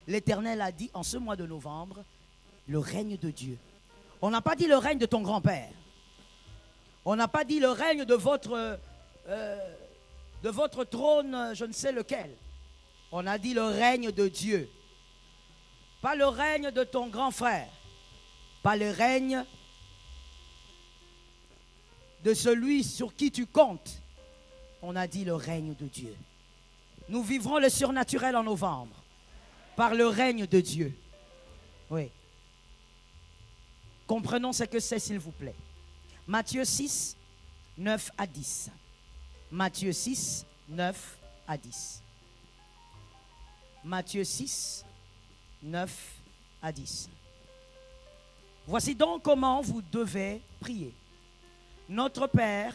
l'Éternel a dit en ce mois de novembre, le règne de Dieu. On n'a pas dit le règne de ton grand-père. On n'a pas dit le règne de votre trône, je ne sais lequel. On a dit le règne de Dieu. Pas le règne de ton grand frère. Pas le règne de celui sur qui tu comptes. On a dit le règne de Dieu. Nous vivrons le surnaturel en novembre. Par le règne de Dieu. Oui. Comprenons ce que c'est, s'il vous plaît. Matthieu 6, 9 à 10. Matthieu 6, 9 à 10. Matthieu 6, 9 à 10. Voici donc comment vous devez prier. Notre Père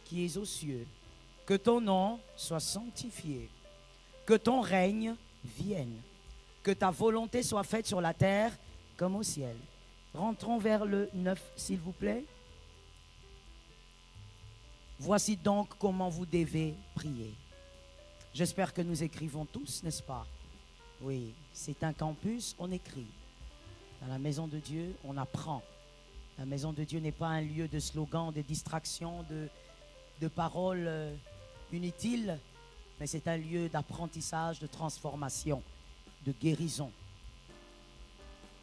qui es aux cieux, que ton nom soit sanctifié, que ton règne vienne, que ta volonté soit faite sur la terre comme au ciel. Rentrons vers le 9, s'il vous plaît. Voici donc comment vous devez prier. J'espère que nous écrivons tous, n'est-ce pas? Oui, c'est un campus, on écrit. Dans la maison de Dieu, on apprend. La maison de Dieu n'est pas un lieu de slogans, de distractions, de paroles inutiles, mais c'est un lieu d'apprentissage, de transformation, de guérison.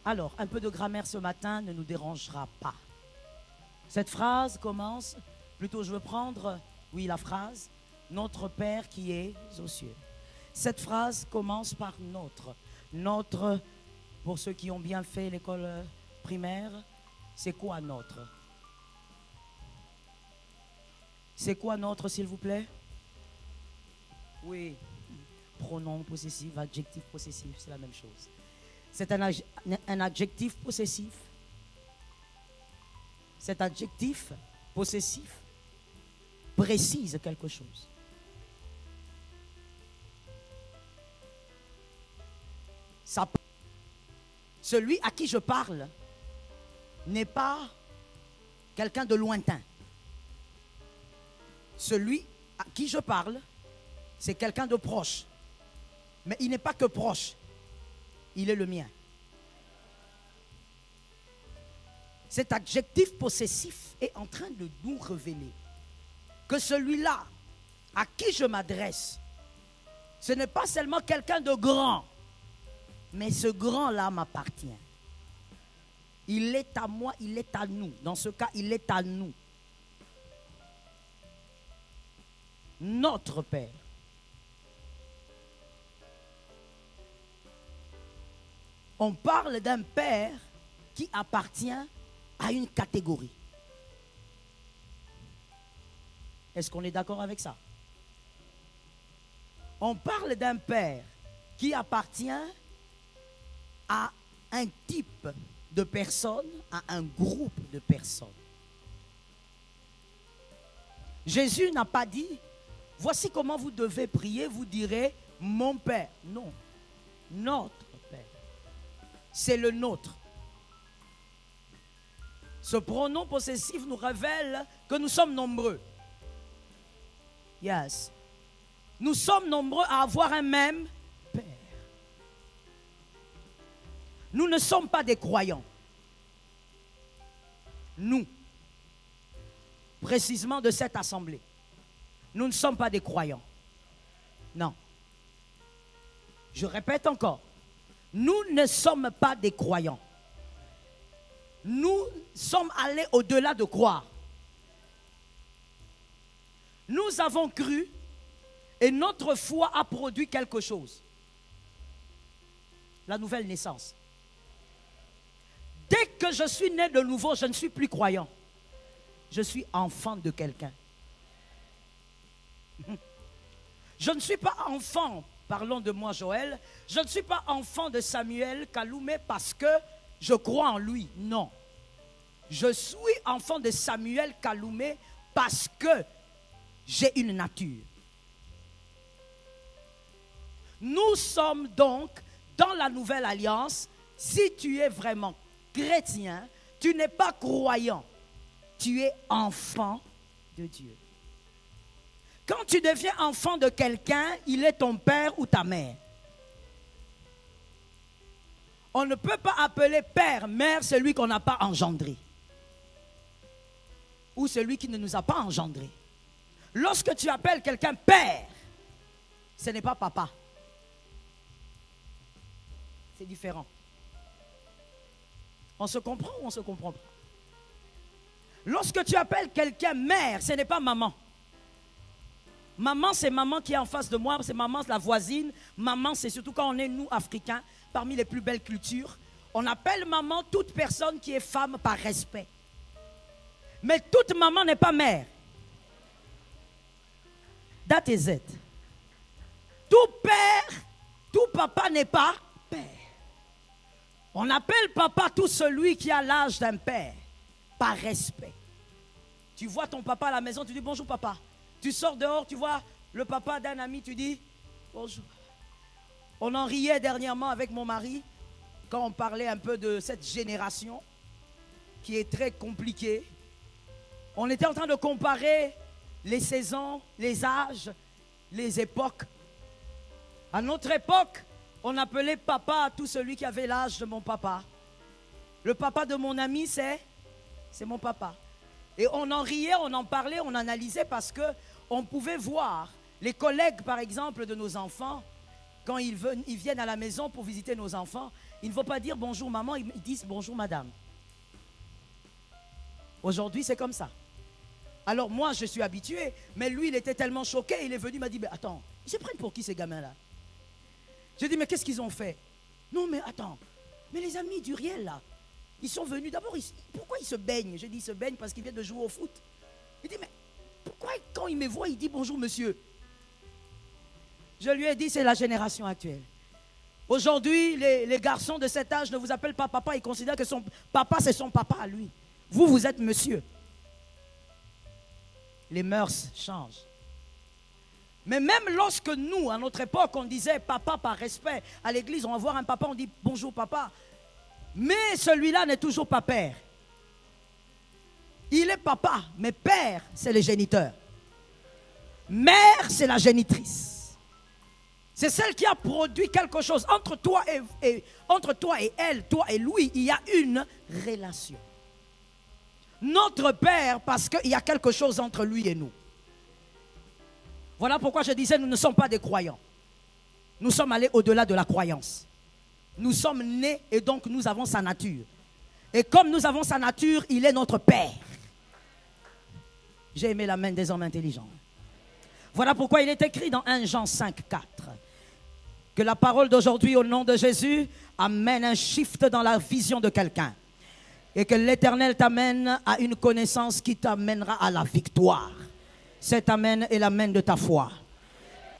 Alors, un peu de grammaire ce matin ne nous dérangera pas. Cette phrase commence, plutôt je veux prendre, oui, la phrase, notre Père qui est aux cieux. Cette phrase commence par notre. Notre, pour ceux qui ont bien fait l'école primaire, c'est quoi notre? C'est quoi notre, s'il vous plaît? Oui, pronom possessif, adjectif possessif, c'est la même chose. C'est un adjectif possessif. Cet adjectif possessif précise quelque chose. Celui à qui je parle n'est pas quelqu'un de lointain. Celui à qui je parle, c'est quelqu'un de proche. Mais il n'est pas que proche, il est le mien. Cet adjectif possessif est en train de nous révéler que celui-là à qui je m'adresse, ce n'est pas seulement quelqu'un de grand, mais ce grand-là m'appartient. Il est à moi, il est à nous. Dans ce cas, il est à nous. Notre Père. On parle d'un Père qui appartient à une catégorie. Est-ce qu'on est d'accord avec ça? On parle d'un Père qui appartient à un type de personnes, à un groupe de personnes. Jésus n'a pas dit, voici comment vous devez prier, vous direz, mon Père. Non, notre Père. C'est le nôtre. Ce pronom possessif nous révèle que nous sommes nombreux. Yes. Nous sommes nombreux à avoir un même Père. Nous ne sommes pas des croyants. Nous, précisément de cette assemblée, nous ne sommes pas des croyants. Non. Je répète encore. Nous ne sommes pas des croyants. Nous sommes allés au-delà de croire. Nous avons cru et notre foi a produit quelque chose. La nouvelle naissance. Dès que je suis né de nouveau, je ne suis plus croyant. Je suis enfant de quelqu'un. Je ne suis pas enfant, parlons de moi Joël, je ne suis pas enfant de Samuel Kaloumé parce que je crois en lui. Non. Je suis enfant de Samuel Kaloumé parce que j'ai une nature. Nous sommes donc dans la nouvelle alliance. Si tu es vraiment chrétien, tu n'es pas croyant, tu es enfant de Dieu. Quand tu deviens enfant de quelqu'un, il est ton père ou ta mère. On ne peut pas appeler père, mère, celui qu'on n'a pas engendré. Ou celui qui ne nous a pas engendré. Lorsque tu appelles quelqu'un père, ce n'est pas papa. C'est différent. On se comprend ou on ne se comprend pas? Lorsque tu appelles quelqu'un mère, ce n'est pas maman. Maman, c'est maman qui est en face de moi, c'est maman, c'est la voisine. Maman, c'est surtout quand on est, nous, Africains, parmi les plus belles cultures. On appelle maman toute personne qui est femme par respect. Mais toute maman n'est pas mère. That is it. Tout père, tout papa n'est pas père. On appelle papa tout celui qui a l'âge d'un père, par respect. Tu vois ton papa à la maison, tu dis bonjour papa. Tu sors dehors, tu vois le papa d'un ami, tu dis bonjour. On en riait dernièrement avec mon mari, quand on parlait un peu de cette génération, qui est très compliquée. On était en train de comparer les saisons, les âges, les époques. À notre époque, on appelait papa à tout celui qui avait l'âge de mon papa. Le papa de mon ami, c'est mon papa. Et on en riait, on en parlait, on analysait parce qu'on pouvait voir les collègues, par exemple, de nos enfants, quand ils viennent à la maison pour visiter nos enfants, ils ne vont pas dire bonjour maman, ils disent bonjour madame. Aujourd'hui, c'est comme ça. Alors moi, je suis habitué, mais lui, il était tellement choqué, il est venu, il m'a dit, mais attends, ils se prennent pour qui ces gamins-là? J'ai dit, mais qu'est-ce qu'ils ont fait? Non, mais attends, mais les amis d'Uriel, là, ils sont venus, d'abord, pourquoi ils se baignent? J'ai dit, ils se baignent parce qu'ils viennent de jouer au foot. Il dit, mais pourquoi quand il me voit, il dit bonjour monsieur? Je lui ai dit, c'est la génération actuelle. Aujourd'hui, les garçons de cet âge ne vous appellent pas papa, ils considèrent que son papa, c'est son papa à lui. Vous, vous êtes monsieur. Les mœurs changent. Mais même lorsque nous, à notre époque, on disait papa par respect, à l'église, on va voir un papa, on dit bonjour papa. Mais celui-là n'est toujours pas père. Il est papa, mais père, c'est le géniteur. Mère, c'est la génitrice. C'est celle qui a produit quelque chose. Entre toi et elle, toi et lui, il y a une relation. Notre père, parce qu'il y a quelque chose entre lui et nous. Voilà pourquoi je disais, nous ne sommes pas des croyants. Nous sommes allés au-delà de la croyance. Nous sommes nés et donc nous avons sa nature. Et comme nous avons sa nature, il est notre Père. J'ai aimé la main des hommes intelligents. Voilà pourquoi il est écrit dans 1 Jean 5, 4. Que la parole d'aujourd'hui au nom de Jésus amène un shift dans la vision de quelqu'un. Et que l'Éternel t'amène à une connaissance qui t'amènera à la victoire. Cet amen est l'amen de ta foi.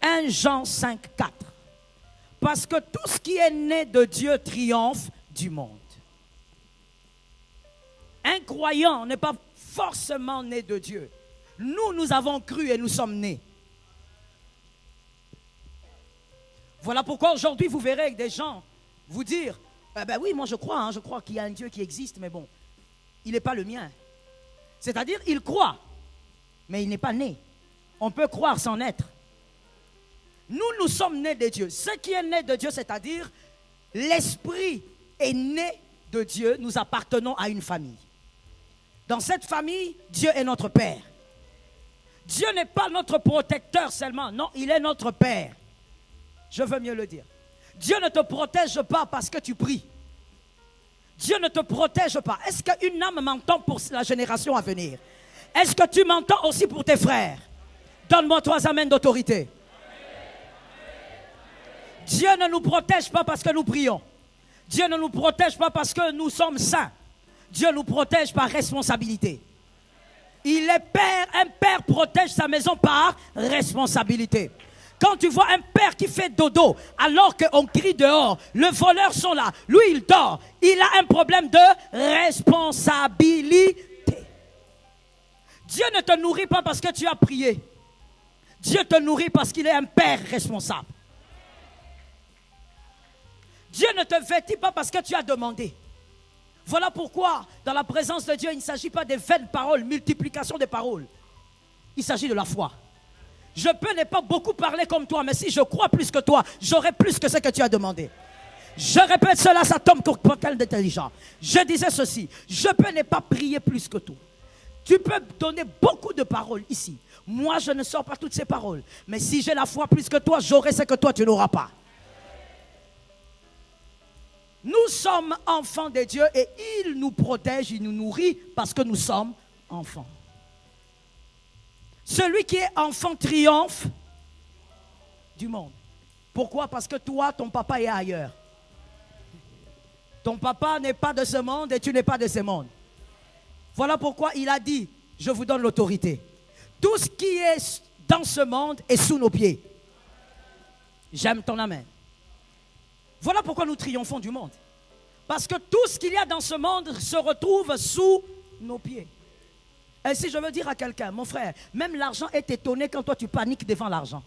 1 Jean 5, 4. Parce que tout ce qui est né de Dieu triomphe du monde. Un croyant n'est pas forcément né de Dieu. Nous, nous avons cru et nous sommes nés. Voilà pourquoi aujourd'hui vous verrez des gens vous dire ben oui, moi je crois qu'il y a un Dieu qui existe, mais bon, il n'est pas le mien. C'est-à-dire, il croit, mais il n'est pas né. On peut croire sans être. Nous, nous sommes nés de Dieu. Ce qui est né de Dieu, c'est-à-dire, l'esprit est né de Dieu, nous appartenons à une famille. Dans cette famille, Dieu est notre Père. Dieu n'est pas notre protecteur seulement, non, il est notre Père. Je veux mieux le dire. Dieu ne te protège pas parce que tu pries. Dieu ne te protège pas. Est-ce qu'une âme m'entend pour la génération à venir? Est-ce que tu m'entends aussi pour tes frères? Donne-moi 3 amens d'autorité. Dieu ne nous protège pas parce que nous prions. Dieu ne nous protège pas parce que nous sommes saints. Dieu nous protège par responsabilité. Il est père. Un père protège sa maison par responsabilité. Quand tu vois un père qui fait dodo alors qu'on crie dehors, les voleurs sont là, lui il dort, il a un problème de responsabilité. Dieu ne te nourrit pas parce que tu as prié. Dieu te nourrit parce qu'il est un père responsable. Dieu ne te vêtit pas parce que tu as demandé. Voilà pourquoi, dans la présence de Dieu, il ne s'agit pas des vaines paroles, multiplication des paroles. Il s'agit de la foi. Je peux ne pas beaucoup parler comme toi, mais si je crois plus que toi, j'aurai plus que ce que tu as demandé. Je répète cela, ça tombe pour quelqu'un d'intelligent. Je disais ceci, je peux ne pas prier plus que toi. Tu peux donner beaucoup de paroles ici. Moi, je ne sors pas toutes ces paroles. Mais si j'ai la foi plus que toi, j'aurai ce que toi, tu n'auras pas. Nous sommes enfants de Dieu et il nous protège, il nous nourrit parce que nous sommes enfants. Celui qui est enfant triomphe du monde. Pourquoi? Parce que toi, ton papa est ailleurs. Ton papa n'est pas de ce monde et tu n'es pas de ce monde. Voilà pourquoi il a dit, je vous donne l'autorité. Tout ce qui est dans ce monde est sous nos pieds. J'aime ton amen. Voilà pourquoi nous triomphons du monde. Parce que tout ce qu'il y a dans ce monde se retrouve sous nos pieds. Et si je veux dire à quelqu'un, mon frère, même l'argent est étonné quand toi tu paniques devant l'argent.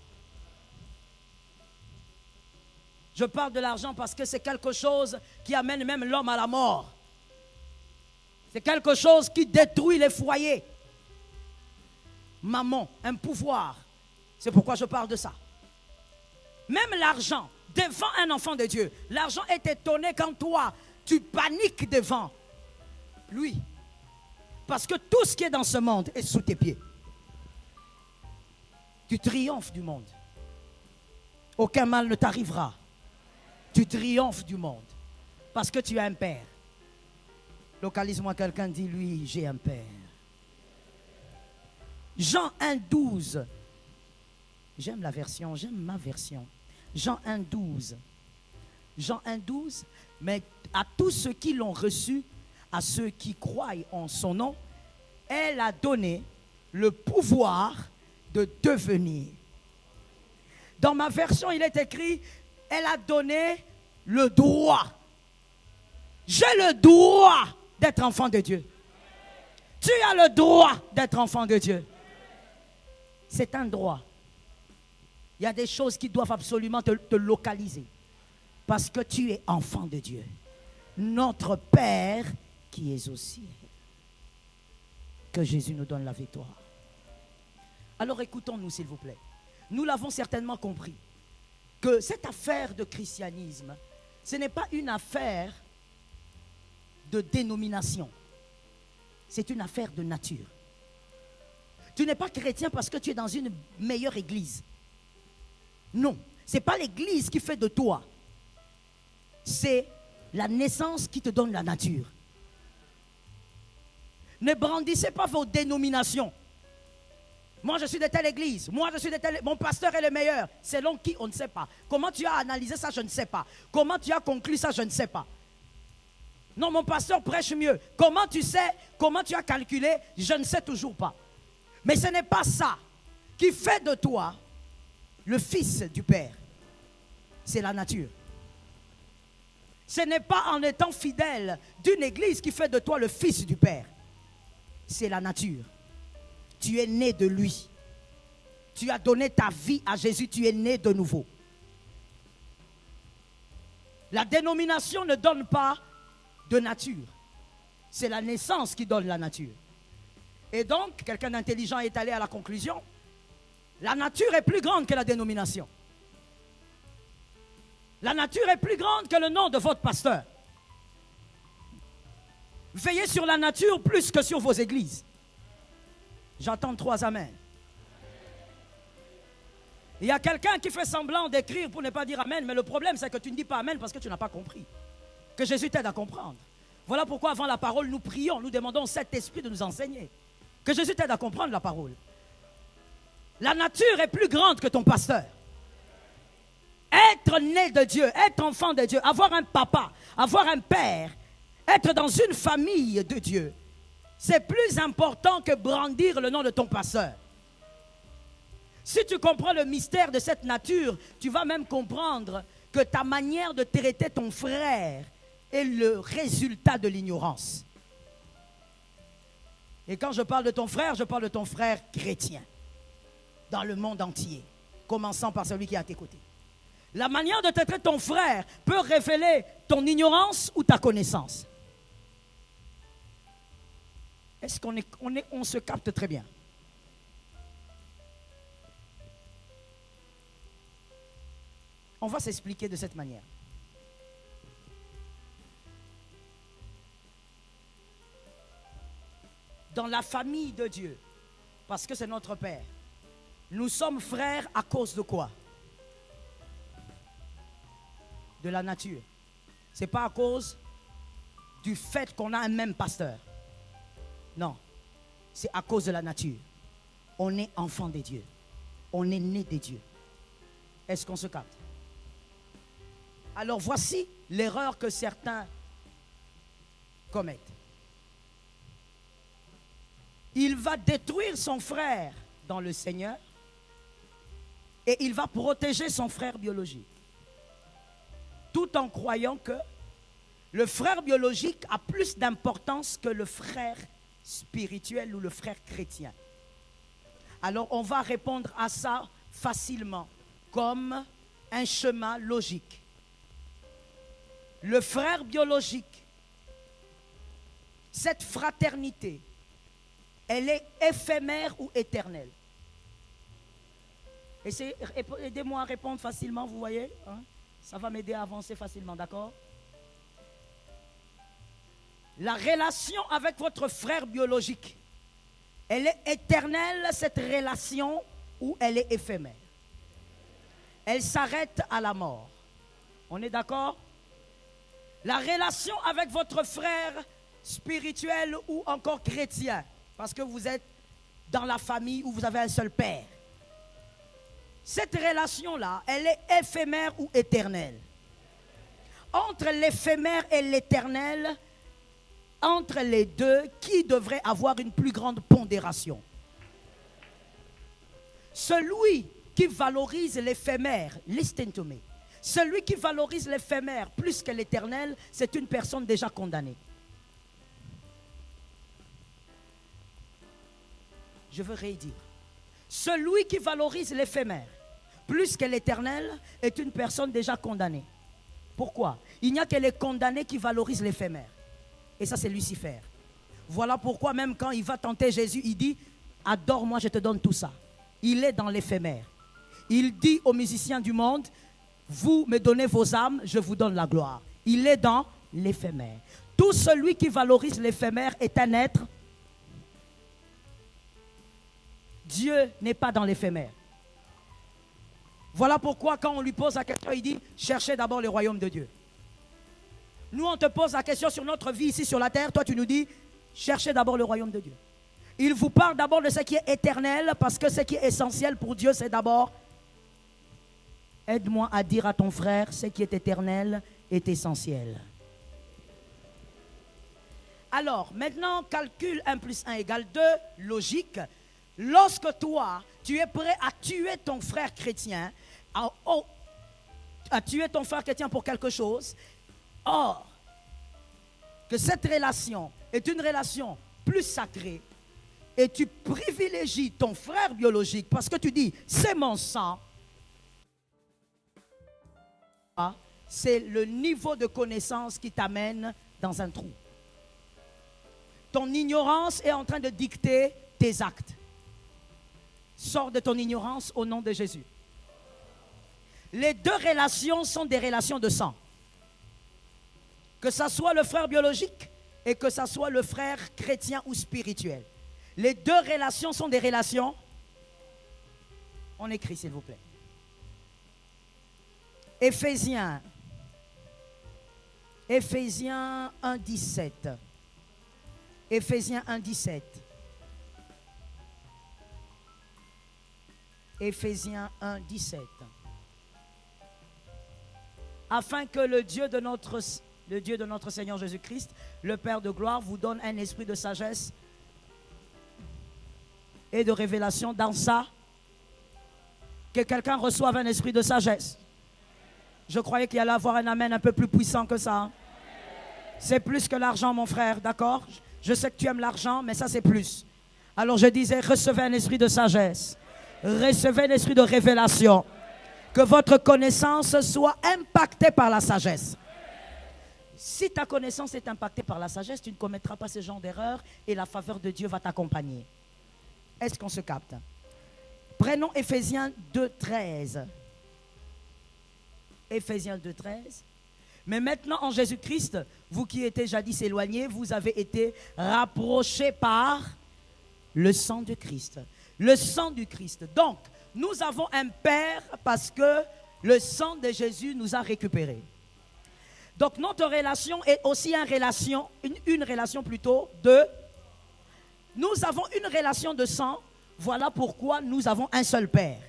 Je parle de l'argent parce que c'est quelque chose qui amène même l'homme à la mort. C'est quelque chose qui détruit les foyers. Maman, un pouvoir. C'est pourquoi je parle de ça. Même l'argent, devant un enfant de Dieu, l'argent est étonné quand toi, tu paniques devant lui. Parce que tout ce qui est dans ce monde est sous tes pieds. Tu triomphes du monde. Aucun mal ne t'arrivera. Tu triomphes du monde. Parce que tu as un père. Localise-moi quelqu'un, dit lui, j'ai un père. Jean 1,12. J'aime la version, j'aime ma version. Jean 1,12. Jean 1,12. Mais à tous ceux qui l'ont reçu, à ceux qui croient en son nom, elle a donné le pouvoir de devenir. Dans ma version, il est écrit, elle a donné le droit. J'ai le droit d'être enfant de Dieu. Tu as le droit d'être enfant de Dieu. C'est un droit. Il y a des choses qui doivent absolument te localiser. Parce que tu es enfant de Dieu. Notre Père qui est au ciel. Que Jésus nous donne la victoire. Alors écoutons-nous s'il vous plaît. Nous l'avons certainement compris. Que cette affaire de christianisme, ce n'est pas une affaire de dénomination. C'est une affaire de nature. Tu n'es pas chrétien parce que tu es dans une meilleure église. Non, ce n'est pas l'église qui fait de toi. C'est la naissance qui te donne la nature. Ne brandissez pas vos dénominations. Moi, je suis de telle église. Moi, je suis de telle... Mon pasteur est le meilleur. Selon qui, on ne sait pas. Comment tu as analysé ça, je ne sais pas. Comment tu as conclu ça, je ne sais pas. Non, mon pasteur prêche mieux. Comment tu sais, comment tu as calculé, je ne sais toujours pas. Mais ce n'est pas ça qui fait de toi le fils du Père. C'est la nature. Ce n'est pas en étant fidèle d'une église qui fait de toi le fils du Père. C'est la nature. Tu es né de lui. Tu as donné ta vie à Jésus, tu es né de nouveau. La dénomination ne donne pas de nature. C'est la naissance qui donne la nature. Et donc, quelqu'un d'intelligent est allé à la conclusion, la nature est plus grande que la dénomination. La nature est plus grande que le nom de votre pasteur. Veillez sur la nature plus que sur vos églises. J'entends 3 amens. Il y a quelqu'un qui fait semblant d'écrire pour ne pas dire amen, mais le problème c'est que tu ne dis pas amen parce que tu n'as pas compris. Que Jésus t'aide à comprendre. Voilà pourquoi avant la parole nous prions, nous demandons au Saint-Esprit de nous enseigner. Que Jésus t'aide à comprendre la parole. La nature est plus grande que ton pasteur. Être né de Dieu, être enfant de Dieu, avoir un papa, avoir un père, être dans une famille de Dieu, c'est plus important que brandir le nom de ton pasteur. Si tu comprends le mystère de cette nature, tu vas même comprendre que ta manière de traiter ton frère est le résultat de l'ignorance. Et quand je parle de ton frère, je parle de ton frère chrétien. Dans le monde entier. Commençant par celui qui est à tes côtés. La manière de traiter ton frère peut révéler ton ignorance ou ta connaissance. Est-ce qu'on se capte très bien? On va s'expliquer de cette manière. dans la famille de Dieu, parce que c'est notre Père, nous sommes frères à cause de quoi? De la nature. Ce n'est pas à cause du fait qu'on a un même pasteur. Non, c'est à cause de la nature. On est enfant des dieux. On est né des dieux. Est-ce qu'on se capte? Alors voici l'erreur que certains commettent. Il va détruire son frère dans le Seigneur et il va protéger son frère biologique, tout en croyant que le frère biologique a plus d'importance que le frère spirituel ou le frère chrétien. Alors on va répondre à ça facilement, comme un chemin logique. Le frère biologique, cette fraternité, elle est éphémère ou éternelle? Aidez-moi à répondre facilement, vous voyez, hein? Ça va m'aider à avancer facilement, d'accord? La relation avec votre frère biologique, elle est éternelle, cette relation, ou elle est éphémère? Elle s'arrête à la mort. On est d'accord? La relation avec votre frère spirituel ou encore chrétien, parce que vous êtes dans la famille où vous avez un seul père. Cette relation-là, elle est éphémère ou éternelle? Entre l'éphémère et l'éternel, entre les deux, qui devrait avoir une plus grande pondération? Celui qui valorise l'éphémère, listen to me, celui qui valorise l'éphémère plus que l'éternel, c'est une personne déjà condamnée. Je veux rédire. Celui qui valorise l'éphémère plus que l'éternel est une personne déjà condamnée. Pourquoi? Il n'y a que les condamnés qui valorisent l'éphémère. Et ça, c'est Lucifer. Voilà pourquoi même quand il va tenter Jésus, il dit, adore-moi, je te donne tout ça. Il est dans l'éphémère. Il dit aux musiciens du monde, vous me donnez vos âmes, je vous donne la gloire. Il est dans l'éphémère. Tout celui qui valorise l'éphémère est un être. Dieu n'est pas dans l'éphémère. Voilà pourquoi quand on lui pose la question, il dit, cherchez d'abord le royaume de Dieu. Nous, on te pose la question sur notre vie ici sur la terre, toi tu nous dis, cherchez d'abord le royaume de Dieu. Il vous parle d'abord de ce qui est éternel, parce que ce qui est essentiel pour Dieu, c'est d'abord, aide-moi à dire à ton frère, ce qui est éternel est essentiel. Alors, maintenant, calcul 1 plus 1 égale 2, logique. Lorsque toi, tu es prêt à tuer ton frère chrétien, à tuer ton frère chrétien pour quelque chose, or, que cette relation est une relation plus sacrée, et tu privilégies ton frère biologique parce que tu dis, c'est mon sang, c'est le niveau de connaissance qui t'amène dans un trou. Ton ignorance est en train de dicter tes actes. Sors de ton ignorance au nom de Jésus. Les deux relations sont des relations de sang. Que ce soit le frère biologique et que ce soit le frère chrétien ou spirituel. Les deux relations sont des relations. On écrit s'il vous plaît. Éphésiens 1:17. Éphésiens 1:17. Éphésiens 1:17. Afin que le Dieu de notre Seigneur Jésus-Christ, le Père de gloire, vous donne un esprit de sagesse et de révélation dans ça. Que quelqu'un reçoive un esprit de sagesse. Je croyais qu'il allait avoir un amen un peu plus puissant que ça. C'est plus que l'argent, mon frère, d'accord? Je sais que tu aimes l'argent, mais ça c'est plus. Alors je disais, recevez un esprit de sagesse. Recevez un esprit de révélation. Que votre connaissance soit impactée par la sagesse. Si ta connaissance est impactée par la sagesse, tu ne commettras pas ce genre d'erreur et la faveur de Dieu va t'accompagner. Est-ce qu'on se capte? Prenons Éphésiens 2:13. Éphésiens 2:13. Mais maintenant en Jésus-Christ, vous qui étiez jadis éloignés, vous avez été rapprochés par Le sang de Christ. Le sang du Christ. Donc, nous avons un Père parce que le sang de Jésus nous a récupérés. Donc, notre relation est aussi une relation plutôt de... Nous avons une relation de sang. Voilà pourquoi nous avons un seul Père.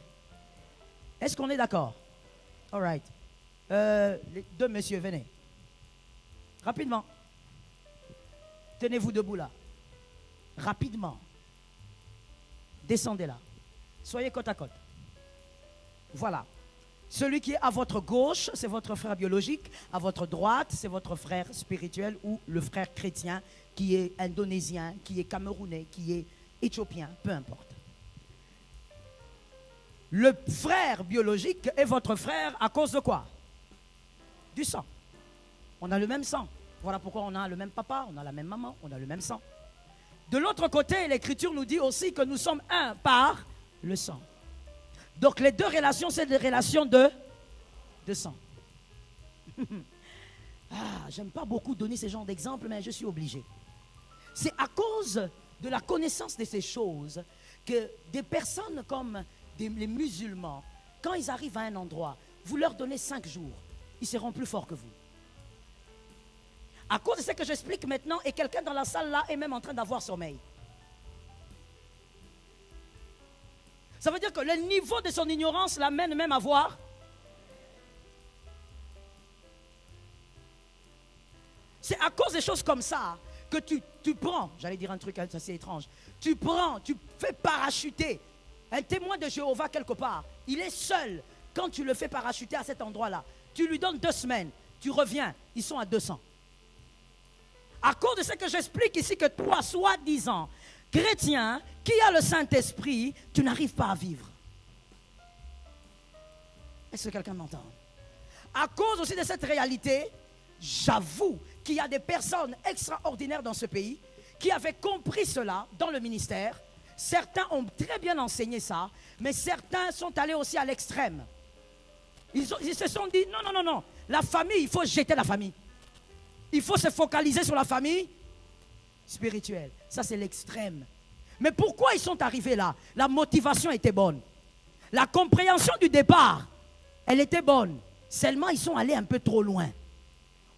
Est-ce qu'on est d'accord? All right. Les deux messieurs, venez. Rapidement. Tenez-vous debout là. Rapidement. Descendez là. Soyez côte à côte. Voilà. Celui qui est à votre gauche, c'est votre frère biologique. À votre droite, c'est votre frère spirituel ou le frère chrétien qui est indonésien, qui est camerounais, qui est éthiopien, peu importe. Le frère biologique est votre frère à cause de quoi? Du sang. On a le même sang. Voilà pourquoi on a le même papa, on a la même maman, on a le même sang. De l'autre côté, l'Écriture nous dit aussi que nous sommes un par le sang. Donc les deux relations, c'est des relations de sang. J'aime pas beaucoup donner ce genre d'exemple, mais je suis obligé. C'est à cause de la connaissance de ces choses que des personnes comme les musulmans, quand ils arrivent à un endroit, vous leur donnez 5 jours, ils seront plus forts que vous. À cause de ce que j'explique maintenant, et quelqu'un dans la salle là est même en train d'avoir sommeil. Ça veut dire que le niveau de son ignorance l'amène même à voir. C'est à cause des choses comme ça que tu prends, j'allais dire un truc assez étrange, tu fais parachuter un témoin de Jéhovah quelque part. Il est seul quand tu le fais parachuter à cet endroit-là. Tu lui donnes 2 semaines, tu reviens, ils sont à 200. À cause de ce que j'explique ici, que toi, soi-disant, chrétien, qui a le Saint-Esprit, tu n'arrives pas à vivre. Est-ce que quelqu'un m'entend? À cause aussi de cette réalité, j'avoue qu'il y a des personnes extraordinaires dans ce pays qui avaient compris cela dans le ministère. Certains ont très bien enseigné ça, mais certains sont allés aussi à l'extrême. Ils se sont dit, non, la famille, il faut jeter la famille. Il faut se focaliser sur la famille spirituelle. Ça, c'est l'extrême. Mais pourquoi ils sont arrivés là? La motivation était bonne. La compréhension du départ, elle était bonne. Seulement, ils sont allés un peu trop loin.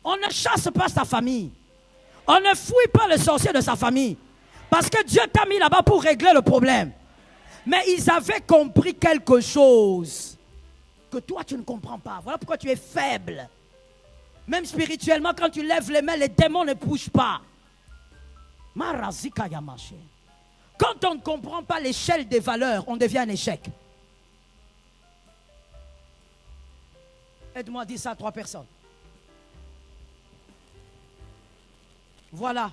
On ne chasse pas sa famille. On ne fouille pas le sorcier de sa famille. Parce que Dieu t'a mis là-bas pour régler le problème. Mais ils avaient compris quelque chose que toi, tu ne comprends pas. Voilà pourquoi tu es faible. Même spirituellement, quand tu lèves les mains, les démons ne bougent pas. Quand on ne comprend pas l'échelle des valeurs, on devient un échec. Aide-moi à dire ça à 3 personnes. Voilà.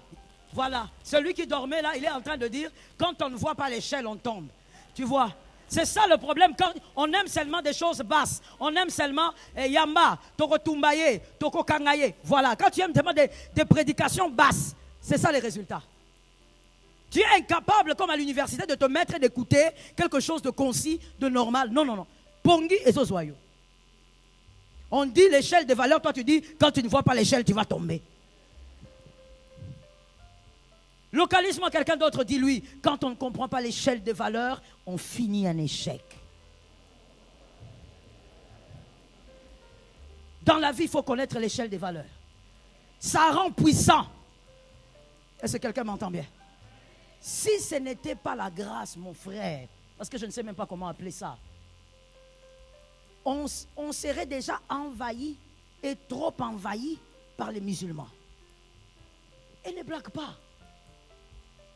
Celui qui dormait là, il est en train de dire, quand on ne voit pas l'échelle, on tombe. Tu vois? C'est ça le problème, quand on aime seulement des choses basses. On aime seulement Yamba, Toko Tumbaye, Toko Kangaye. Voilà, quand tu aimes tellement des prédications basses, c'est ça les résultats. Tu es incapable, comme à l'université, de te mettre et d'écouter quelque chose de concis, de normal. Non. Pongi et Zozoyo. On dit l'échelle des valeurs, toi tu dis, quand tu ne vois pas l'échelle, tu vas tomber. Localisme, quelqu'un d'autre dit lui, quand on ne comprend pas l'échelle des valeurs, on finit un échec. Dans la vie, il faut connaître l'échelle des valeurs. Ça rend puissant. Est-ce que quelqu'un m'entend bien? Si ce n'était pas la grâce, mon frère, parce que je ne sais même pas comment appeler ça, on serait déjà envahi et trop envahi par les musulmans. Et ne blague pas.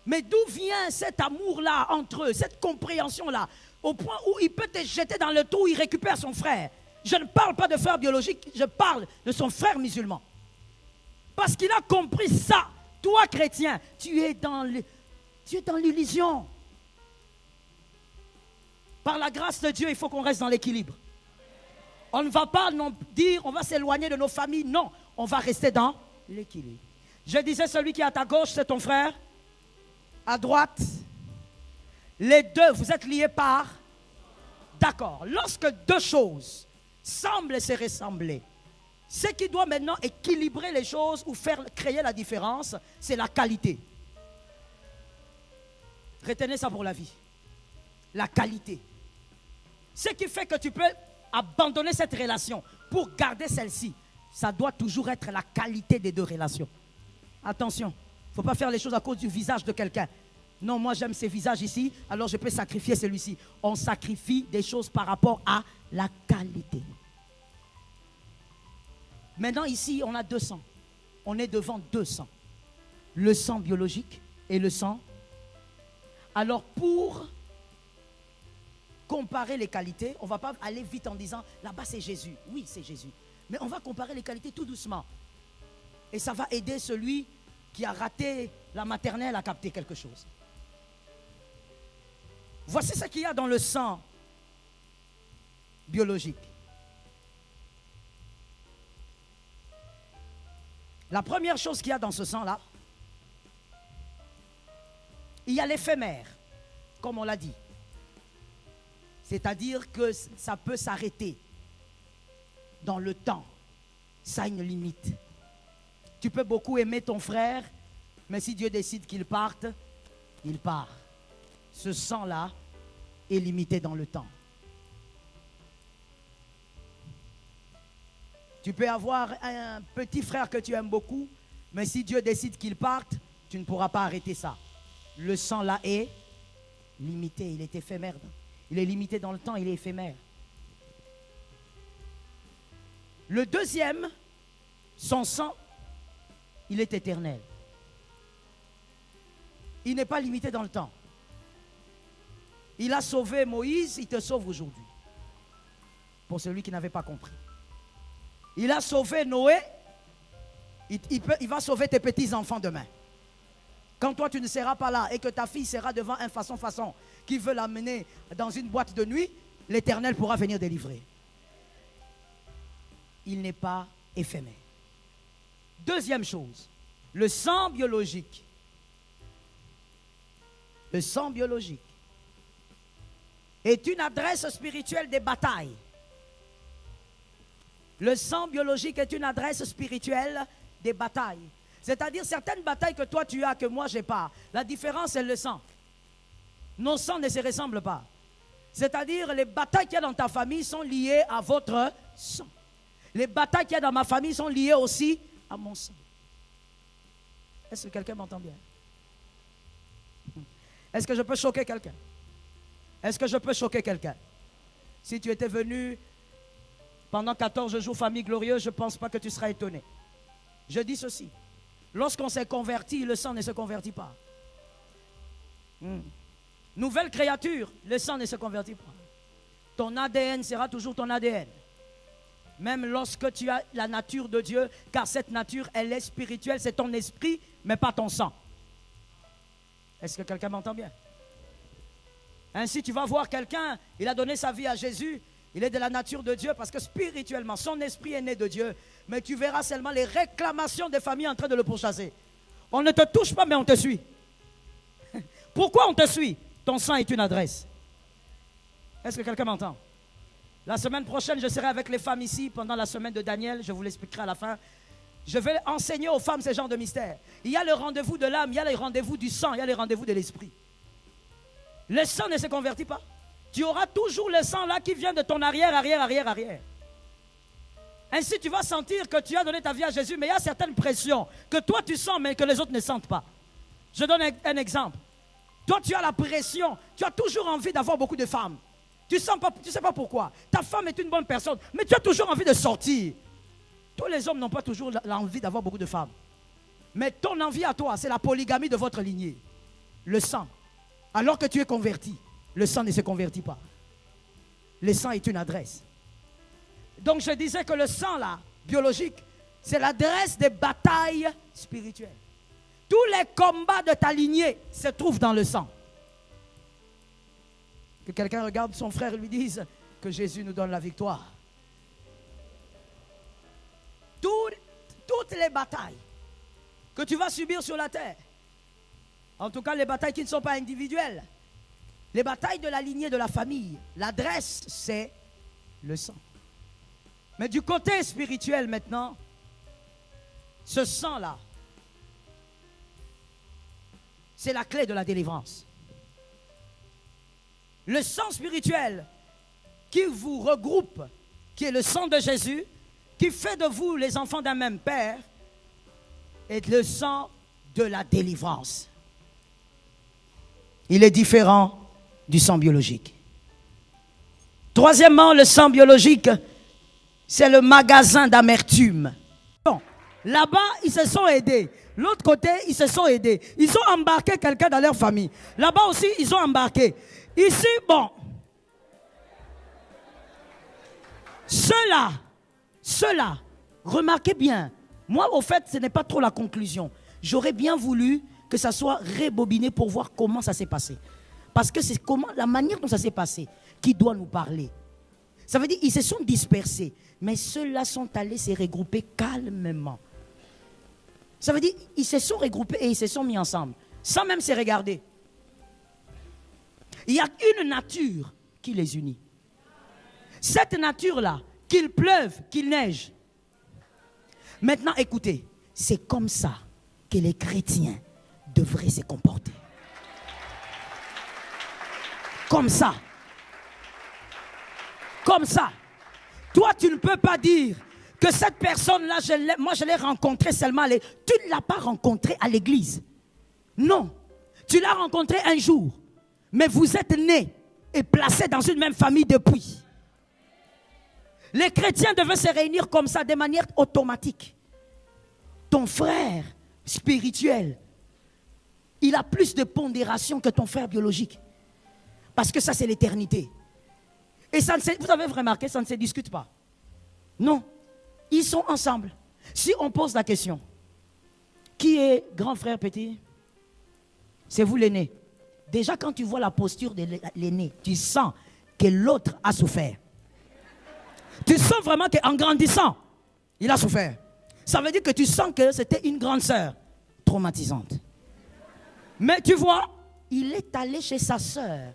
Mais d'où vient cet amour-là entre eux, cette compréhension-là, au point où il peut te jeter dans le trou où il récupère son frère? Je ne parle pas de frère biologique, je parle de son frère musulman. Parce qu'il a compris ça. Toi, chrétien, tu es dans l'illusion. Par la grâce de Dieu, il faut qu'on reste dans l'équilibre. On ne va pas non dire, on va s'éloigner de nos familles. Non, on va rester dans l'équilibre. Je disais, celui qui est à ta gauche, c'est ton frère. À droite, les deux, vous êtes liés par... D'accord. Lorsque 2 choses semblent se ressembler, ce qui doit maintenant équilibrer les choses ou créer la différence, c'est la qualité. Retenez ça pour la vie. La qualité. Ce qui fait que tu peux abandonner cette relation pour garder celle-ci, ça doit toujours être la qualité des deux relations. Attention, il ne faut pas faire les choses à cause du visage de quelqu'un. Non, moi j'aime ces visages ici, alors je peux sacrifier celui-ci. On sacrifie des choses par rapport à la qualité. Maintenant ici, on a 200. On est devant 200. Le sang biologique et le sang. Alors pour comparer les qualités, on ne va pas aller vite en disant, là-bas c'est Jésus. Oui, c'est Jésus. Mais on va comparer les qualités tout doucement. Et ça va aider celui qui a raté la maternelle à capter quelque chose. Voici ce qu'il y a dans le sang biologique. La première chose qu'il y a dans ce sang-là, il y a l'éphémère, comme on l'a dit. C'est-à-dire que ça peut s'arrêter dans le temps. Ça a une limite. Tu peux beaucoup aimer ton frère, mais si Dieu décide qu'il parte, il part. Ce sang-là est limité dans le temps. Tu peux avoir un petit frère que tu aimes beaucoup, mais si Dieu décide qu'il parte, tu ne pourras pas arrêter ça. Le sang-là est limité, il est éphémère. Il est limité dans le temps, il est éphémère. Le deuxième, son sang, il est éternel. Il n'est pas limité dans le temps. Il a sauvé Moïse, il te sauve aujourd'hui. Pour celui qui n'avait pas compris. Il a sauvé Noé, il va sauver tes petits-enfants demain. Quand toi tu ne seras pas là et que ta fille sera devant un façon qui veut l'amener dans une boîte de nuit, l'Éternel pourra venir délivrer. Il n'est pas éphémère. Deuxième chose, le sang biologique. Le sang biologique est une adresse spirituelle des batailles. Le sang biologique est une adresse spirituelle des batailles. C'est-à-dire certaines batailles que toi tu as, que moi je n'ai pas. La différence c'est le sang. Nos sangs ne se ressemblent pas. C'est-à-dire les batailles qu'il y a dans ta famille sont liées à votre sang. Les batailles qu'il y a dans ma famille sont liées aussi à mon sang. Est-ce que quelqu'un m'entend bien? Est-ce que je peux choquer quelqu'un? Est-ce que je peux choquer quelqu'un? Si tu étais venu pendant 14 jours, famille glorieuse, je ne pense pas que tu seras étonné. Je dis ceci. Lorsqu'on s'est converti, le sang ne se convertit pas. Nouvelle créature, le sang ne se convertit pas. Ton ADN sera toujours ton ADN. Même lorsque tu as la nature de Dieu, car cette nature, elle est spirituelle, c'est ton esprit, mais pas ton sang. Est-ce que quelqu'un m'entend bien? Ainsi, tu vas voir quelqu'un, il a donné sa vie à Jésus, il est de la nature de Dieu parce que spirituellement, son esprit est né de Dieu. Mais tu verras seulement les réclamations des familles en train de le pourchasser. On ne te touche pas, mais on te suit. Pourquoi on te suit? Ton sang est une adresse. Est-ce que quelqu'un m'entend? La semaine prochaine, je serai avec les femmes ici pendant la semaine de Daniel. Je vous l'expliquerai à la fin. Je vais enseigner aux femmes ces genres de mystères. Il y a le rendez-vous de l'âme, il y a le rendez-vous du sang, il y a le rendez-vous de l'esprit. Le sang ne se convertit pas. Tu auras toujours le sang là qui vient de ton arrière. Ainsi, tu vas sentir que tu as donné ta vie à Jésus, mais il y a certaines pressions que toi tu sens, mais que les autres ne sentent pas. Je donne un exemple. Toi, tu as la pression, tu as toujours envie d'avoir beaucoup de femmes. Tu ne sais pas pourquoi. Ta femme est une bonne personne, mais tu as toujours envie de sortir. Tous les hommes n'ont pas toujours l'envie d'avoir beaucoup de femmes. Mais ton envie à toi, c'est la polygamie de votre lignée. Le sang. Alors que tu es converti, le sang ne se convertit pas. Le sang est une adresse. Donc je disais que le sang là, biologique, c'est l'adresse des batailles spirituelles. Tous les combats de ta lignée se trouvent dans le sang. Que quelqu'un regarde son frère et lui dise que Jésus nous donne la victoire. Toutes les batailles que tu vas subir sur la terre, en tout cas les batailles qui ne sont pas individuelles, les batailles de la lignée de la famille, l'adresse c'est le sang. Mais du côté spirituel maintenant, ce sang-là, c'est la clé de la délivrance. Le sang spirituel qui vous regroupe, qui est le sang de Jésus, qui fait de vous les enfants d'un même Père, est le sang de la délivrance. Il est différent du sang biologique. Troisièmement, le sang biologique, c'est le magasin d'amertume. Bon, là-bas, ils se sont aidés. L'autre côté, ils se sont aidés. Ils ont embarqué quelqu'un dans leur famille. Là-bas aussi, ils ont embarqué. Ici, bon. Ceux-là, remarquez bien. Moi, au fait, ce n'est pas trop la conclusion. J'aurais bien voulu que ça soit rebobiné pour voir comment ça s'est passé. Parce que c'est la manière dont ça s'est passé qui doit nous parler. Ça veut dire qu'ils se sont dispersés. Mais ceux-là sont allés se regrouper calmement. Ça veut dire qu'ils se sont regroupés et ils se sont mis ensemble. Sans même se regarder. Il y a une nature qui les unit. Cette nature-là, qu'il pleuve, qu'il neige. Maintenant, écoutez, c'est comme ça que les chrétiens devraient se comporter. Comme ça. Comme ça. Toi, tu ne peux pas dire que cette personne-là, moi je l'ai rencontrée seulement. Tu ne l'as pas rencontrée à l'église. Non. Tu l'as rencontrée un jour. Mais vous êtes nés et placés dans une même famille depuis. Les chrétiens devaient se réunir comme ça de manière automatique. Ton frère spirituel, il a plus de pondération que ton frère biologique. Parce que ça, c'est l'éternité. Et ça vous avez remarqué, ça ne se discute pas. Non. Ils sont ensemble. Si on pose la question, qui est grand frère petit? C'est vous l'aîné. Déjà, quand tu vois la posture de l'aîné, tu sens que l'autre a souffert. Tu sens vraiment qu'en grandissant, il a souffert. Ça veut dire que tu sens que c'était une grande sœur traumatisante. Mais tu vois, il est allé chez sa sœur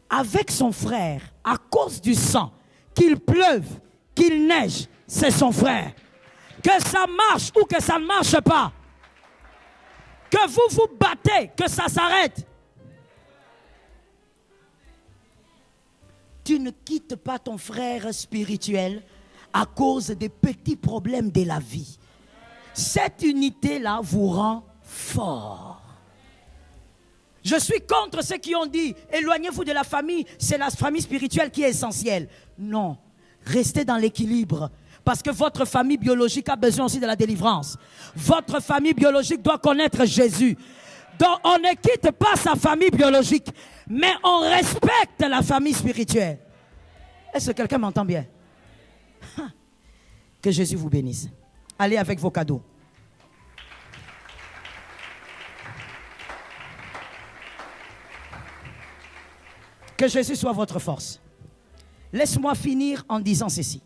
avec son frère à cause du sang. Qu'il pleuve, qu'il neige, c'est son frère. Que ça marche ou que ça ne marche pas. Que vous vous battez, que ça s'arrête. Tu ne quittes pas ton frère spirituel à cause des petits problèmes de la vie. Cette unité-là vous rend fort. Je suis contre ceux qui ont dit, éloignez-vous de la famille, c'est la famille spirituelle qui est essentielle. Non, restez dans l'équilibre. Parce que votre famille biologique a besoin aussi de la délivrance. Votre famille biologique doit connaître Jésus. Donc on ne quitte pas sa famille biologique, mais on respecte la famille spirituelle. Est-ce que quelqu'un m'entend bien? Que Jésus vous bénisse. Allez avec vos cadeaux. Que Jésus soit votre force. Laisse-moi finir en disant ceci.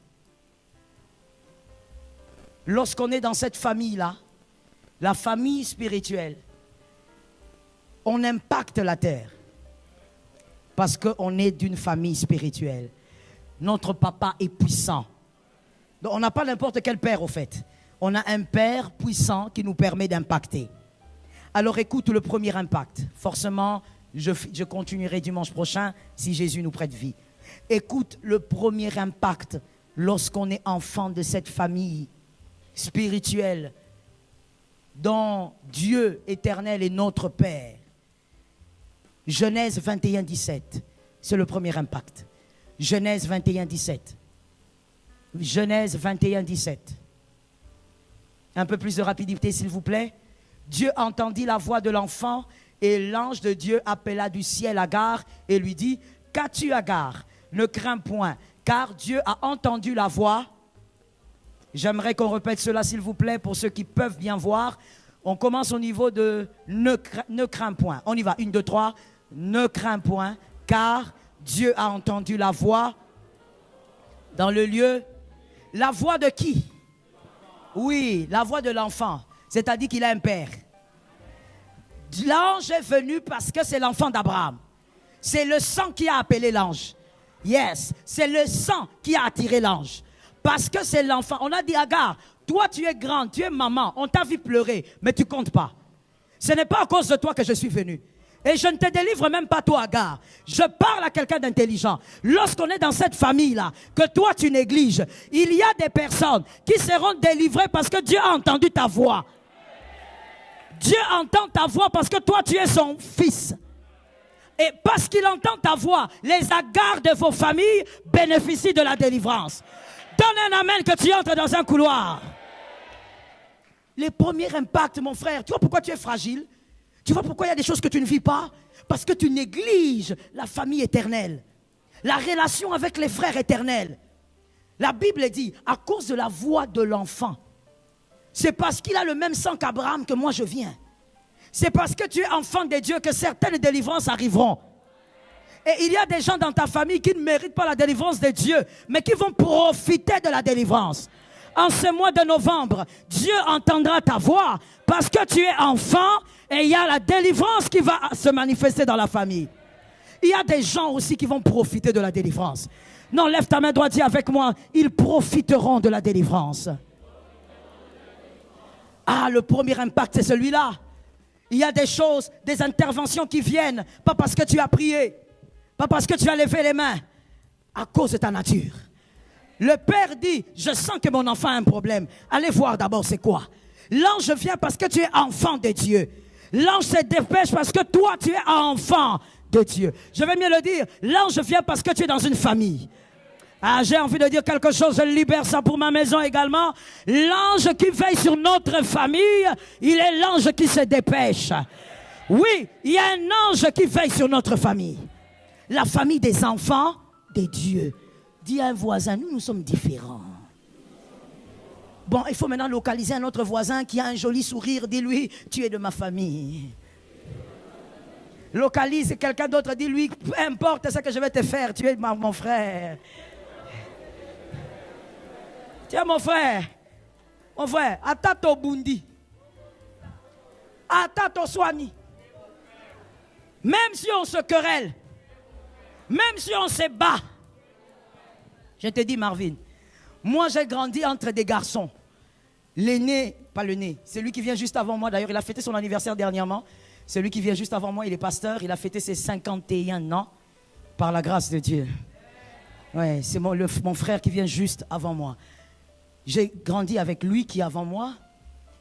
Lorsqu'on est dans cette famille-là, la famille spirituelle, on impacte la terre. Parce qu'on est d'une famille spirituelle. Notre papa est puissant. Donc on n'a pas n'importe quel père au fait. On a un père puissant qui nous permet d'impacter. Alors écoute le premier impact. Forcément, je continuerai dimanche prochain si Jésus nous prête vie. Écoute le premier impact lorsqu'on est enfant de cette famille spirituelle dont Dieu éternel est notre Père. Genèse 21, 17. C'est le premier impact. Genèse 21, 17. Genèse 21, 17. Un peu plus de rapidité s'il vous plaît. Dieu entendit la voix de l'enfant et l'ange de Dieu appela du ciel Agar et lui dit, qu'as-tu Agar? Ne crains point, car Dieu a entendu la voix. J'aimerais qu'on répète cela s'il vous plaît pour ceux qui peuvent bien voir. On commence au niveau de ne crains point. On y va, 1, 2, 3. Ne crains point, car Dieu a entendu la voix dans le lieu. La voix de qui? Oui, la voix de l'enfant. C'est-à-dire qu'il a un père. L'ange est venu parce que c'est l'enfant d'Abraham. C'est le sang qui a appelé l'ange. Yes, c'est le sang qui a attiré l'ange. Parce que c'est l'enfant. On a dit, Agar, toi tu es grande, tu es maman. On t'a vu pleurer, mais tu ne comptes pas. Ce n'est pas à cause de toi que je suis venu. Et je ne te délivre même pas toi, Agar. Je parle à quelqu'un d'intelligent. Lorsqu'on est dans cette famille-là, que toi tu négliges, il y a des personnes qui seront délivrées parce que Dieu a entendu ta voix. Dieu entend ta voix parce que toi tu es son fils. Et parce qu'il entend ta voix, les Agars de vos familles bénéficient de la délivrance. Donne un amen que tu entres dans un couloir. Les premiers impacts, mon frère, tu vois pourquoi tu es fragile? Tu vois pourquoi il y a des choses que tu ne vis pas? Parce que tu négliges la famille éternelle, la relation avec les frères éternels. La Bible dit, à cause de la voix de l'enfant, c'est parce qu'il a le même sang qu'Abraham que moi je viens. C'est parce que tu es enfant de Dieu que certaines délivrances arriveront. Et il y a des gens dans ta famille qui ne méritent pas la délivrance de Dieu, mais qui vont profiter de la délivrance. En ce mois de novembre, Dieu entendra ta voix parce que tu es enfant et il y a la délivrance qui va se manifester dans la famille. Il y a des gens aussi qui vont profiter de la délivrance. Non, lève ta main droite, dis avec moi, ils profiteront de la délivrance. Ah, le premier impact, c'est celui-là. Il y a des choses, des interventions qui viennent, pas parce que tu as prié, pas parce que tu as levé les mains, à cause de ta nature. Le père dit, je sens que mon enfant a un problème. Allez voir d'abord c'est quoi. L'ange vient parce que tu es enfant de Dieu. L'ange se dépêche parce que toi tu es enfant de Dieu. Je vais mieux le dire, l'ange vient parce que tu es dans une famille. Ah, j'ai envie de dire quelque chose, je libère ça pour ma maison également. L'ange qui veille sur notre famille, il est l'ange qui se dépêche. Oui, il y a un ange qui veille sur notre famille. La famille des enfants de Dieu. Dis à un voisin, nous sommes différents. Bon, il faut maintenant localiser un autre voisin qui a un joli sourire. Dis-lui, tu es de ma famille. Localise quelqu'un d'autre, dis-lui, peu importe ce que je vais te faire, tu es mon frère. Tiens mon frère, Atato Bundi, Atato Swami. Même si on se querelle, même si on se bat, je te dis Marvin, moi j'ai grandi entre des garçons. L'aîné, pas le né, celui qui vient juste avant moi, d'ailleurs il a fêté son anniversaire dernièrement. Celui qui vient juste avant moi, il est pasteur, il a fêté ses 51 ans par la grâce de Dieu. Ouais, c'est mon frère qui vient juste avant moi. J'ai grandi avec lui qui est avant moi.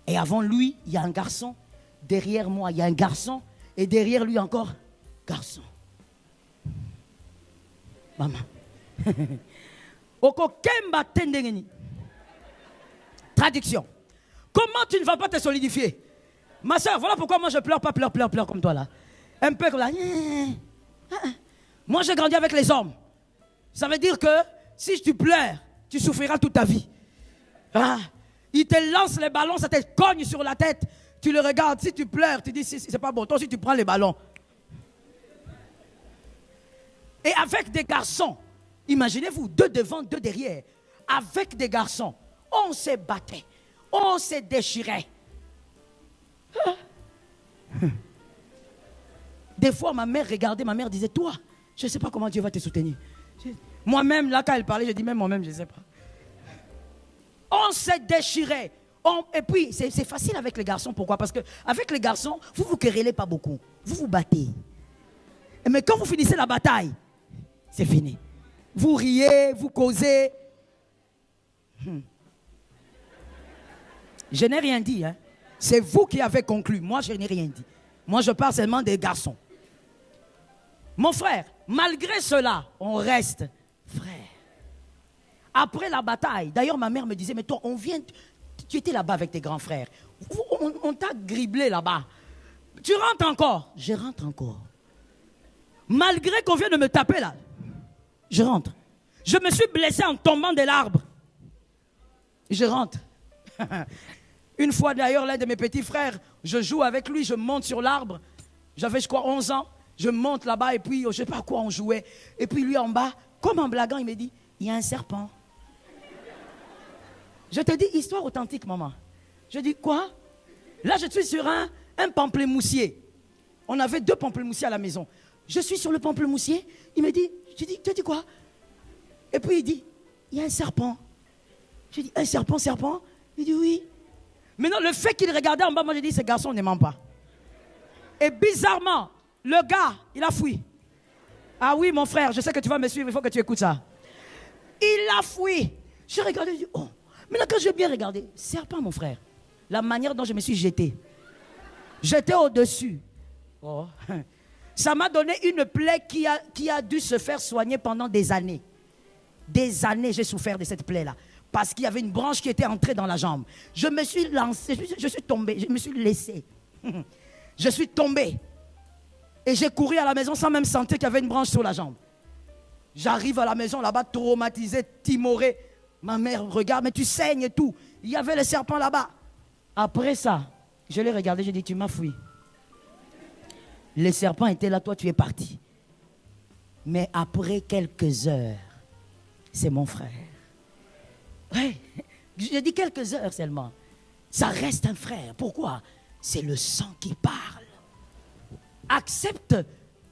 Et avant lui, il y a un garçon. Derrière moi, il y a un garçon. Et derrière lui encore, garçon. Maman. Traduction. Comment tu ne vas pas te solidifier? Ma soeur, voilà pourquoi moi je pleure pas, pleure comme toi là. Un peu comme là. Moi j'ai grandi avec les hommes. Ça veut dire que si tu pleures, tu souffriras toute ta vie. Ah, il te lance les ballons, ça te cogne sur la tête. Tu le regardes, si tu pleures, tu dis c'est pas bon. Toi aussi tu prends les ballons. Et avec des garçons, imaginez-vous, 2 devant, 2 derrière. Avec des garçons, on se battait, on se déchirait. Des fois ma mère regardait, ma mère disait, toi, je ne sais pas comment Dieu va te soutenir. Moi-même, là quand elle parlait, je dis même moi-même, je ne sais pas. On se déchirait. Et puis, c'est facile avec les garçons. Pourquoi? Parce qu'avec les garçons, vous ne vous querellez pas beaucoup. Vous vous battez. Mais quand vous finissez la bataille, c'est fini. Vous riez, vous causez. Je n'ai rien dit. Hein. C'est vous qui avez conclu. Moi, je n'ai rien dit. Moi, je parle seulement des garçons. Mon frère, malgré cela, on reste frère. Après la bataille, d'ailleurs ma mère me disait, mais toi, on vient, tu étais là-bas avec tes grands frères. On t'a griblé là-bas. Tu rentres encore? Je rentre encore. Malgré qu'on vient de me taper là, je rentre. Je me suis blessé en tombant de l'arbre. Je rentre. Une fois d'ailleurs, l'un de mes petits frères, je joue avec lui, je monte sur l'arbre. J'avais, je crois, 11 ans. Je monte là-bas et puis, je ne sais pas à quoi on jouait. Et puis lui en bas, comme en blaguant, il me dit, il y a un serpent. Je te dis, histoire authentique, maman. Je dis, quoi? Là, je suis sur un pamplemoussier. On avait 2 pamplemoussiers à la maison. Je suis sur le pamplemoussier. Il me dit, je dis, tu dis quoi? Et puis il dit, il y a un serpent. Je dis, un serpent? Il dit, oui. Maintenant, le fait qu'il regardait en bas, moi, je dis, ce garçon ne ment pas. Et bizarrement, le gars, il a fui. Ah oui, mon frère, je sais que tu vas me suivre, il faut que tu écoutes ça. Il a fui. J'ai regardé, j'ai dit, oh. Maintenant, quand j'ai bien regardé, serpent, mon frère, la manière dont je me suis jeté. J'étais au-dessus. Oh. Ça m'a donné une plaie qui a dû se faire soigner pendant des années. Des années, j'ai souffert de cette plaie-là. Parce qu'il y avait une branche qui était entrée dans la jambe. Je me suis lancé, je suis tombé, je me suis laissé. Je suis tombé. Et j'ai couru à la maison sans même sentir qu'il y avait une branche sur la jambe. J'arrive à la maison là-bas, traumatisé, timoré. Ma mère regarde, mais tu saignes et tout. Il y avait le serpent là-bas. Après ça, je l'ai regardé, j'ai dit, tu m'as fui. Le serpent était là, toi tu es parti. Mais après quelques heures, c'est mon frère. Ouais, j'ai dit quelques heures seulement. Ça reste un frère. Pourquoi? C'est le sang qui parle. Accepte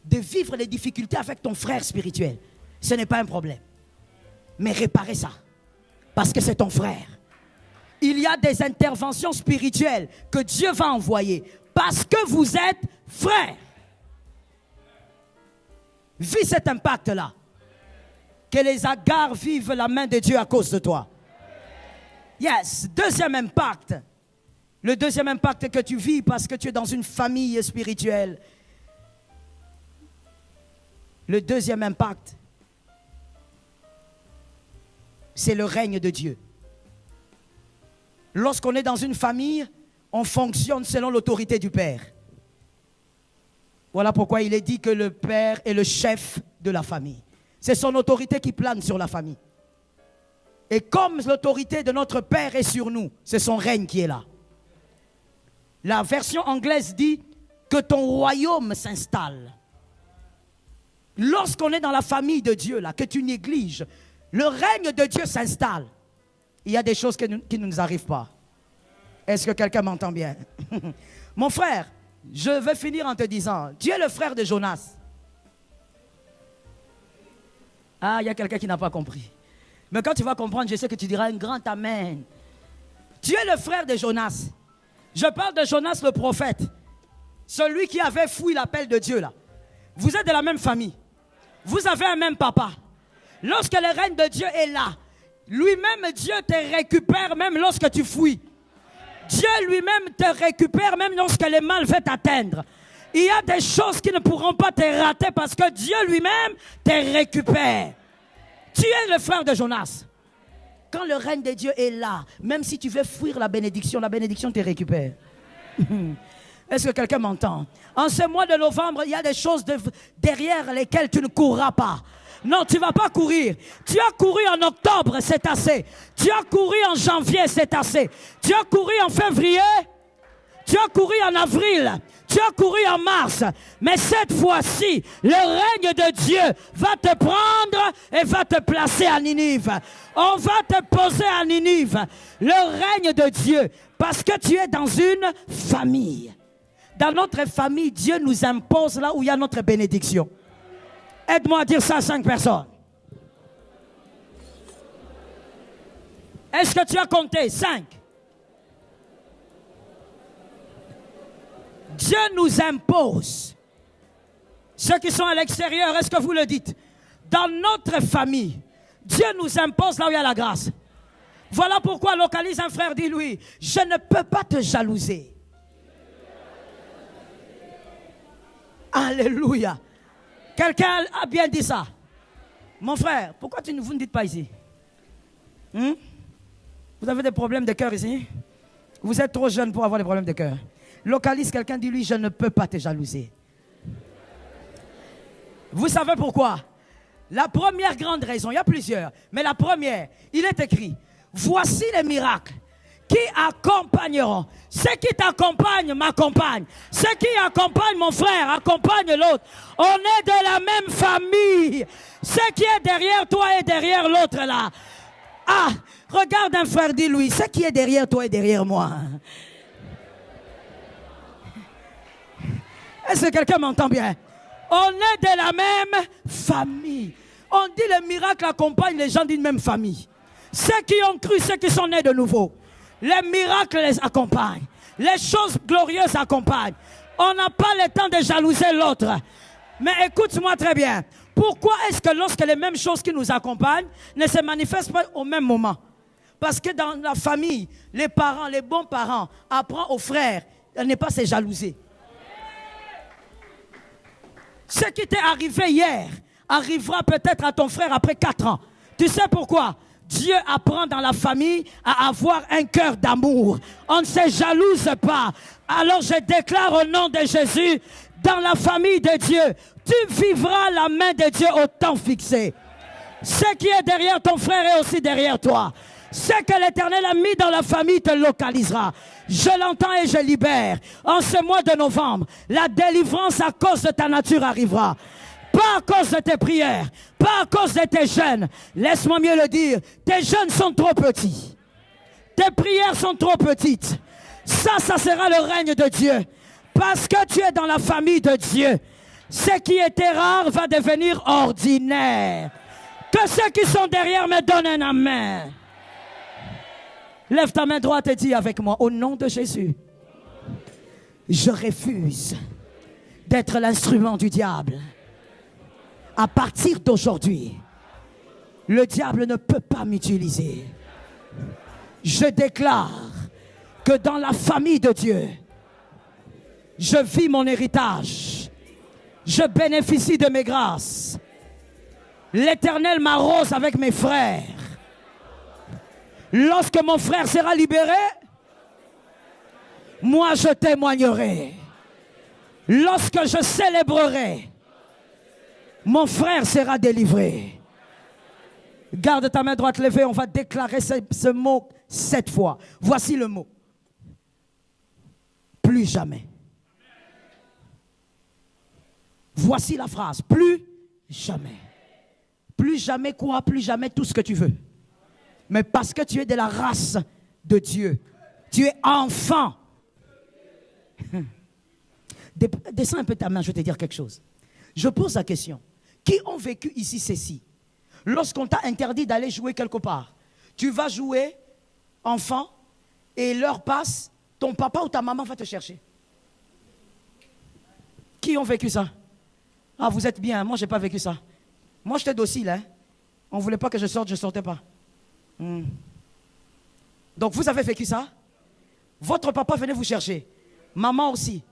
de vivre les difficultés avec ton frère spirituel. Ce n'est pas un problème. Mais réparez ça. Parce que c'est ton frère. Il y a des interventions spirituelles que Dieu va envoyer. Parce que vous êtes frères. Vis cet impact-là. Que les Agars vivent la main de Dieu à cause de toi. Yes. Deuxième impact. Le deuxième impact que tu vis parce que tu es dans une famille spirituelle. Le deuxième impact, c'est le règne de Dieu. Lorsqu'on est dans une famille, on fonctionne selon l'autorité du Père. Voilà pourquoi il est dit que le Père est le chef de la famille. C'est son autorité qui plane sur la famille. Et comme l'autorité de notre Père est sur nous, c'est son règne qui est là. La version anglaise dit que ton royaume s'installe. Lorsqu'on est dans la famille de Dieu, là, que tu négliges, le règne de Dieu s'installe. Il y a des choses qui ne nous arrivent pas. Est-ce que quelqu'un m'entend bien? Mon frère, je vais finir en te disant, tu es le frère de Jonas. Ah, il y a quelqu'un qui n'a pas compris. Mais quand tu vas comprendre, je sais que tu diras un grand amen. Tu es le frère de Jonas. Je parle de Jonas le prophète. Celui qui avait fui l'appel de Dieu là. Vous êtes de la même famille. Vous avez un même papa. Lorsque le règne de Dieu est là, lui-même Dieu te récupère même lorsque tu fuis. Dieu lui-même te récupère même lorsque le mal veut t'atteindre. Il y a des choses qui ne pourront pas te rater parce que Dieu lui-même te récupère. Tu es le frère de Jonas. Quand le règne de Dieu est là, même si tu veux fuir la bénédiction te récupère. Est-ce que quelqu'un m'entend? En ce mois de novembre, il y a des choses derrière lesquelles tu ne courras pas. Non, tu ne vas pas courir. Tu as couru en octobre, c'est assez. Tu as couru en janvier, c'est assez. Tu as couru en février. Tu as couru en avril. Tu as couru en mars. Mais cette fois-ci, le règne de Dieu va te prendre et va te placer à Ninive. On va te poser à Ninive. Le règne de Dieu. Parce que tu es dans une famille. Dans notre famille, Dieu nous impose là où il y a notre bénédiction. Aide-moi à dire ça à 5 personnes. Est-ce que tu as compté? 5. Dieu nous impose. Ceux qui sont à l'extérieur, est-ce que vous le dites? Dans notre famille, Dieu nous impose là où il y a la grâce. Voilà pourquoi localise un frère, dis-lui, je ne peux pas te jalouser. Alléluia. Quelqu'un a bien dit ça. Mon frère, pourquoi vous ne dites pas ici? Vous avez des problèmes de cœur ici? Vous êtes trop jeune pour avoir des problèmes de cœur. Localise quelqu'un, dis-lui, je ne peux pas te jalouser. Vous savez pourquoi? La première grande raison, il y a plusieurs, mais la première, il est écrit, voici les miracles qui accompagneront. Ceux qui t'accompagnent m'accompagnent. Ceux qui accompagnent mon frère accompagnent l'autre. On est de la même famille. Ce qui est derrière toi est derrière l'autre là. Ah, regarde un frère, dis-lui, ce qui est derrière toi est derrière moi. Est-ce que quelqu'un m'entend bien? On est de la même famille. On dit le miracle accompagne les gens d'une même famille. Ceux qui ont cru, ceux qui sont nés de nouveau. Les miracles les accompagnent. Les choses glorieuses accompagnent. On n'a pas le temps de jalouser l'autre. Mais écoute-moi très bien. Pourquoi est-ce que lorsque les mêmes choses qui nous accompagnent ne se manifestent pas au même moment? Parce que dans la famille, les parents, les bons parents, apprennent aux frères à ne pas se jalouser. Ce qui t'est arrivé hier arrivera peut-être à ton frère après 4 ans. Tu sais pourquoi? Dieu apprend dans la famille à avoir un cœur d'amour. On ne se jalouse pas. Alors je déclare au nom de Jésus, dans la famille de Dieu, tu vivras la main de Dieu au temps fixé. Ce qui est derrière ton frère est aussi derrière toi. Ce que l'Éternel a mis dans la famille te localisera. Je l'entends et je libère. En ce mois de novembre, la délivrance à cause de ta nature arrivera. Pas à cause de tes prières, pas à cause de tes jeûnes. Laisse-moi mieux le dire, tes jeûnes sont trop petits. Tes prières sont trop petites. Ça sera le règne de Dieu. Parce que tu es dans la famille de Dieu. Ce qui était rare va devenir ordinaire. Que ceux qui sont derrière me donnent un amen. Lève ta main droite et dis avec moi, au nom de Jésus, je refuse d'être l'instrument du diable. À partir d'aujourd'hui, le diable ne peut pas m'utiliser. Je déclare que dans la famille de Dieu, je vis mon héritage. Je bénéficie de mes grâces. L'Éternel m'arrose avec mes frères. Lorsque mon frère sera libéré, moi je témoignerai. Lorsque je célébrerai, mon frère sera délivré. Garde ta main droite levée, on va déclarer ce mot 7 fois. Voici le mot. Plus jamais. Voici la phrase. Plus jamais. Plus jamais quoi? Plus jamais tout ce que tu veux. Mais parce que tu es de la race de Dieu. Tu es enfant. Descends un peu ta main, je vais te dire quelque chose. Je pose la question. Qui ont vécu ici ceci? Lorsqu'on t'a interdit d'aller jouer quelque part, tu vas jouer, enfant, et l'heure passe, ton papa ou ta maman va te chercher. Qui ont vécu ça? Ah, vous êtes bien, moi je n'ai pas vécu ça. Moi j'étais docile, hein. On ne voulait pas que je sorte, je ne sortais pas. Donc vous avez vécu ça? Votre papa venait vous chercher. Maman aussi.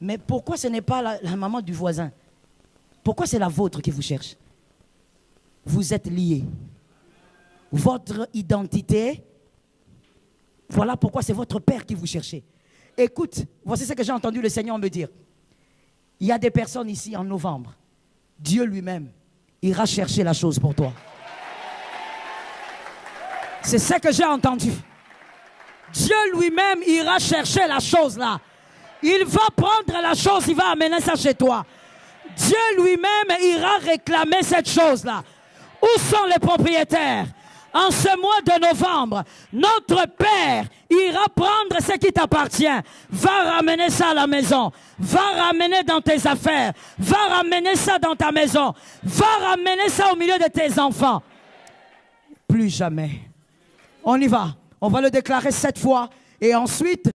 Mais pourquoi ce n'est pas la maman du voisin? Pourquoi c'est la vôtre qui vous cherche? Vous êtes liés. Votre identité, voilà pourquoi c'est votre père qui vous cherchait. Écoute, voici ce que j'ai entendu le Seigneur me dire. Il y a des personnes ici en novembre. Dieu lui-même ira chercher la chose pour toi. C'est ce que j'ai entendu. Dieu lui-même ira chercher la chose là. Il va prendre la chose, il va amener ça chez toi. Dieu lui-même ira réclamer cette chose-là. Où sont les propriétaires? En ce mois de novembre, notre Père ira prendre ce qui t'appartient. Va ramener ça à la maison. Va ramener dans tes affaires. Va ramener ça dans ta maison. Va ramener ça au milieu de tes enfants. Plus jamais. On y va. On va le déclarer 7 fois. Et ensuite...